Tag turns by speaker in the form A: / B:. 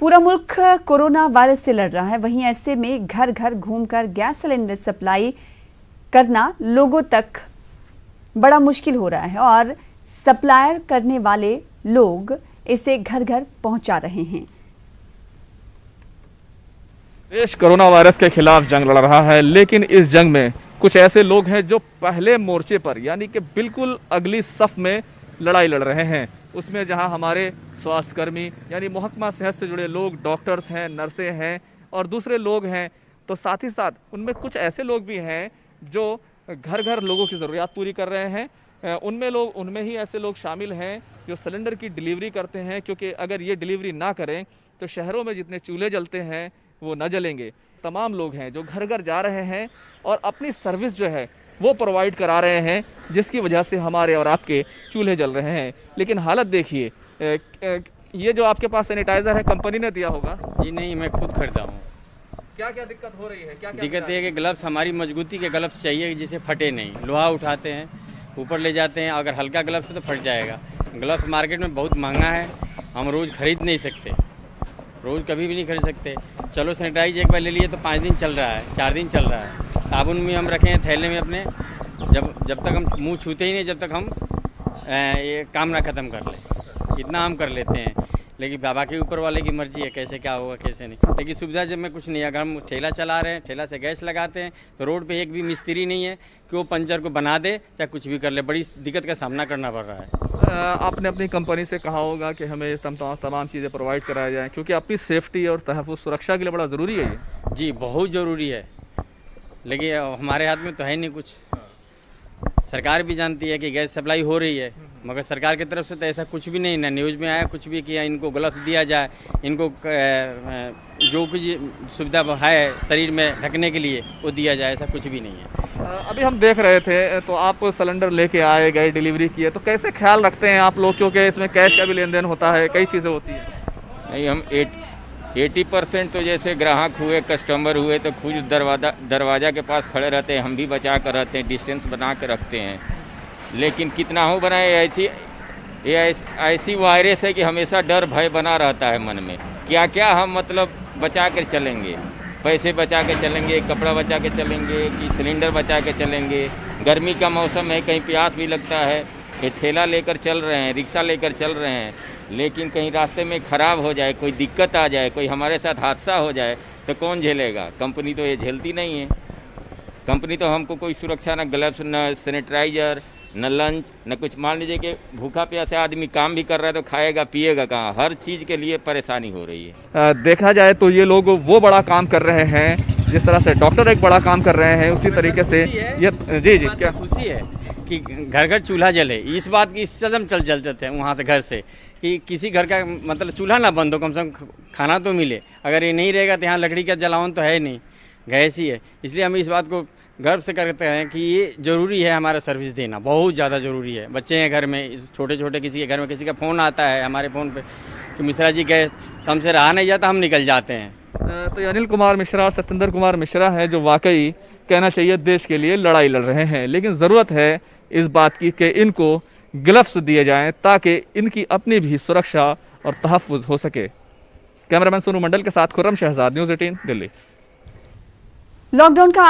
A: पूरा मुल्क corona virus से लड़ रहा है, वहीं ऐसे में घर घर घूमकर गैस सिलेंडर सप्लाई करना लोगों तक बड़ा मुश्किल हो रहा है और सप्लायर करने वाले लोग इसे घर घर पहुंचा रहे हैं।
B: देश कोरोना वायरस के खिलाफ जंग लड़ रहा है, लेकिन इस जंग में कुछ ऐसे लोग हैं जो पहले मोर्चे पर यानी कि बिल्कुल अगली सफ में लड़ाई लड़ रहे हैं। उसमें जहां हमारे स्वास्थ्यकर्मी यानी महकमा सेहत से जुड़े लोग, डॉक्टर्स हैं, नर्सें हैं और दूसरे लोग हैं, तो साथ ही साथ उनमें कुछ ऐसे लोग भी हैं जो घर घर लोगों की ज़रूरियात पूरी कर रहे हैं। उनमें ही ऐसे लोग शामिल हैं जो सिलेंडर की डिलीवरी करते हैं, क्योंकि अगर ये डिलीवरी ना करें तो शहरों में जितने चूल्हे जलते हैं वो न जलेंगे। तमाम लोग हैं जो घर घर जा रहे हैं और अपनी सर्विस जो है वो प्रोवाइड करा रहे हैं, जिसकी वजह से हमारे और आपके चूल्हे जल रहे हैं। लेकिन हालत देखिए, ये जो आपके पास सैनिटाइजर है कंपनी ने दिया होगा?
C: जी नहीं, मैं खुद खरीदा हूँ।
B: क्या क्या दिक्कत हो रही है? क्या
C: दिक्कत ये है कि ग्लव्स, हमारी मजबूती के ग्लव्स चाहिए जिसे फटे नहीं। लोहा उठाते हैं, ऊपर ले जाते हैं, अगर हल्का ग्लव्स है तो फट जाएगा। ग्लव्स मार्केट में बहुत महंगा है, हम रोज़ खरीद नहीं सकते, रोज़ कभी भी नहीं खरीद सकते। चलो सैनिटाइज एक बार ले लिए तो 5 दिन चल रहा है, 4 दिन चल रहा है। साबुन भी हम रखे हैं थैले में अपने, जब तक हम मुंह छूते ही नहीं, जब तक हम ये काम ना ख़त्म कर लें, इतना हम कर लेते हैं। लेकिन बाबा के ऊपर वाले की मर्जी है, कैसे क्या होगा कैसे नहीं। लेकिन सुविधा जब में कुछ नहीं है, अगर हम ठेला चला रहे हैं, ठेला से गैस लगाते हैं तो रोड पे एक भी मिस्त्री नहीं है कि वो पंचर को बना दे चाहे कुछ भी कर ले। बड़ी दिक्कत का सामना करना पड़ रहा है।
B: आपने अपनी कंपनी से कहा होगा कि हमें तमाम चीज़ें प्रोवाइड कराया जाए, क्योंकि अपनी सेफ्टी और तहफ़्फ़ुज़ सुरक्षा के लिए बड़ा ज़रूरी है ये।
C: जी बहुत ज़रूरी है, लेकिन हमारे हाथ में तो है नहीं कुछ। सरकार भी जानती है कि गैस सप्लाई हो रही है, मगर सरकार की तरफ से तो ऐसा कुछ भी नहीं, ना न्यूज़ में आया कुछ भी किया। इनको ग्लव्स दिया जाए, इनको जो कुछ सुविधा है शरीर में ढकने के लिए वो दिया जाए, ऐसा कुछ भी नहीं है।
B: अभी हम देख रहे थे तो आप सिलेंडर लेके आए गए, डिलीवरी किए, तो कैसे ख्याल रखते हैं आप लोग, क्योंकि इसमें कैश का भी लेन देन होता है, कई चीज़ें होती हैं?
D: नहीं, हम 80% तो जैसे ग्राहक हुए, कस्टमर हुए तो खुद दरवाज़ा के पास खड़े रहते हैं, हम भी बचा कर रहते हैं, डिस्टेंस बना कर रखते हैं। लेकिन कितना हो बनाए, ऐसी वायरस है कि हमेशा डर भय बना रहता है मन में। क्या क्या हम मतलब बचा कर चलेंगे, पैसे बचा के चलेंगे, कपड़ा बचा के चलेंगे कि सिलेंडर बचा के चलेंगे। गर्मी का मौसम है, कहीं प्यास भी लगता है। ये ठेला लेकर चल रहे हैं, रिक्शा लेकर चल रहे हैं, लेकिन कहीं रास्ते में ख़राब हो जाए, कोई दिक्कत आ जाए, कोई हमारे साथ हादसा हो जाए तो कौन झेलेगा? कंपनी तो ये झेलती नहीं है। कंपनी तो हमको कोई सुरक्षा, न ग्लव्स, न सैनिटाइजर, न लंच, न कुछ। मान लीजिए कि भूखा प्यासा आदमी काम भी कर रहा है तो खाएगा पिएगा कहाँ? हर चीज़ के लिए परेशानी हो रही है।
B: देखा जाए तो ये लोग वो बड़ा काम कर रहे हैं, जिस तरह से डॉक्टर एक बड़ा काम कर रहे हैं, उसी तरीके से ये जी क्या
C: खुशी है कि घर घर चूल्हा जले। इस बात की सदम चलते थे वहाँ से, घर से, कि किसी घर का मतलब चूल्हा ना बंद हो, कम से कम खाना तो मिले। अगर ये नहीं रहेगा तो यहाँ लकड़ी का जलावन तो है नहीं, गैस ही है। इसलिए हम इस बात को गर्व से करते हैं कि ये ज़रूरी है, हमारा सर्विस देना बहुत ज़्यादा ज़रूरी है। बच्चे हैं घर में, छोटे छोटे, किसी के घर में किसी का फ़ोन आता है हमारे फ़ोन पे कि मिश्रा जी गैस, कम से रहा नहीं जाता, हम निकल जाते हैं।
B: तो ये अनिल कुमार मिश्रा और सत्येंद्र कुमार मिश्रा हैं जो वाकई कहना चाहिए देश के लिए लड़ाई लड़ रहे हैं। लेकिन ज़रूरत है इस बात की कि इनको ग्लव्स दिए जाएं ताकि इनकी अपनी भी सुरक्षा और तहफ़्फ़ुज़ हो सके। कैमरामैन सोनू मंडल के साथ खुर्रम शहजाद, न्यूज़ 18 दिल्ली।
A: लॉकडाउन का